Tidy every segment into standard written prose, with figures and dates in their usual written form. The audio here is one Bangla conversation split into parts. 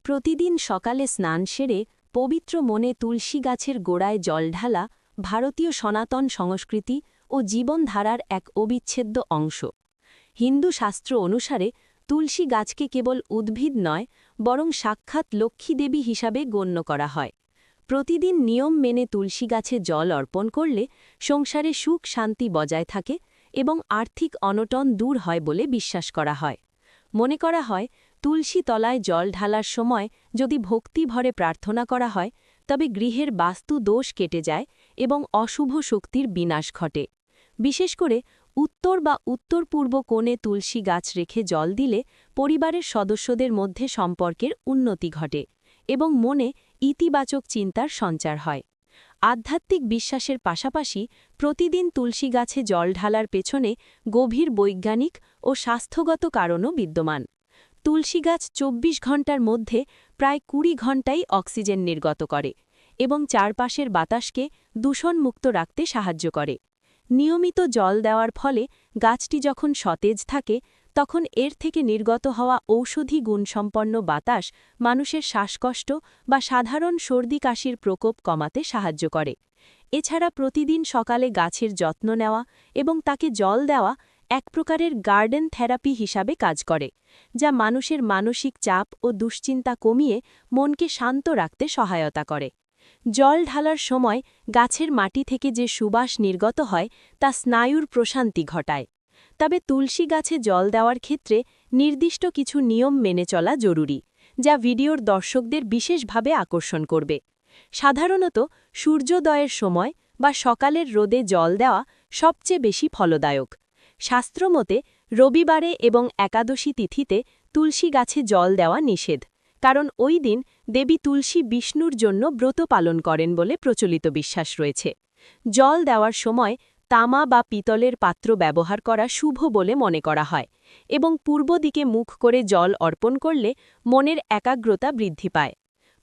প্রতিদিন সকালে স্নান সেরে পবিত্র মনে তুলসী গাছের গোড়ায় জল ঢালা ভারতীয় সনাতন সংস্কৃতি ও জীবনধারার এক অবিচ্ছেদ্য অংশ। হিন্দু শাস্ত্র অনুসারে তুলসী গাছকে কেবল উদ্ভিদ নয়, বরং সাক্ষাৎ লক্ষ্মী দেবী হিসাবে গণ্য করা হয়। প্রতিদিন নিয়ম মেনে তুলসী গাছে জল অর্পণ করলে সংসারে সুখ শান্তি বজায় থাকে এবং আর্থিক অনটন দূর হয় বলে বিশ্বাস করা হয়। মনে করা হয়, তুলসী তলায় জল ঢালার সময় যদি ভক্তি ভরে প্রার্থনা করা হয়, তবে গৃহের বাস্তু দোষ কেটে যায় এবং অশুভ শক্তির বিনাশ ঘটে। বিশেষ করে উত্তর বা উত্তর পূর্ব কোণে তুলসী গাছ রেখে জল দিলে পরিবারের সদস্যদের মধ্যে সম্পর্কের উন্নতি ঘটে এবং মনে ইতিবাচক চিন্তার সঞ্চার হয়। আধ্যাত্মিক বিশ্বাসের পাশাপাশি প্রতিদিন তুলসী গাছে জল ঢালার পেছনে গভীর বৈজ্ঞানিক ও স্বাস্থ্যগত কারণও বিদ্যমান। তুলসী গাছ ২৪ ঘণ্টার মধ্যে প্রায় ২০ ঘণ্টাই অক্সিজেন নির্গত করে এবং চারপাশের বাতাসকে দূষণমুক্ত রাখতে সাহায্য করে। নিয়মিত জল দেওয়ার ফলে গাছটি যখন সতেজ থাকে, তখন এর থেকে নির্গত হওয়া ঔষধি গুণসম্পন্ন বাতাস মানুষের শ্বাসকষ্ট বা সাধারণ সর্দি কাশির প্রকোপ কমাতে সাহায্য করে। এছাড়া প্রতিদিন সকালে গাছের যত্ন নেওয়া এবং তাকে জল দেওয়া এক প্রকারের গার্ডেন থেরাপি হিসাবে কাজ করে, যা মানুষের মানসিক চাপ ও দুশ্চিন্তা কমিয়ে মনকে শান্ত রাখতে সহায়তা করে। জল ঢালার সময় গাছের মাটি থেকে যে সুবাস নির্গত হয় তা স্নায়ুর প্রশান্তি ঘটায়। তবে তুলসী গাছে জল দেওয়ার ক্ষেত্রে নির্দিষ্ট কিছু নিয়ম মেনে চলা জরুরি, যা ভিডিওর দর্শকদের বিশেষভাবে আকর্ষণ করবে। সাধারণত সূর্যোদয়ের সময় বা সকালের রোদে জল দেওয়া সবচেয়ে বেশি ফলদায়ক। শাস্ত্রমতে রবিবারে এবং একাদশী তিথিতে তুলসী গাছে জল দেওয়া নিষেধ, কারণ ওই দিন দেবী তুলসী বিষ্ণুর জন্য ব্রত পালন করেন বলে প্রচলিত বিশ্বাস রয়েছে। জল দেওয়ার সময় তামা বা পিতলের পাত্র ব্যবহার করা শুভ বলে মনে করা হয় এবং পূর্ব দিকে মুখ করে জল অর্পণ করলে মনের একাগ্রতা বৃদ্ধি পায়।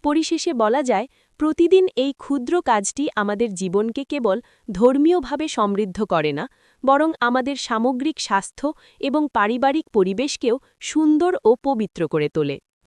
পরিশেষে বলা যায়, প্রতিদিন এই ক্ষুদ্র কাজটি আমাদের জীবনকে কেবল ধর্মীয়ভাবে সমৃদ্ধ করে না, বরং আমাদের সামগ্রিক স্বাস্থ্য এবং পারিবারিক পরিবেশকেও সুন্দর ও পবিত্র করে তোলে।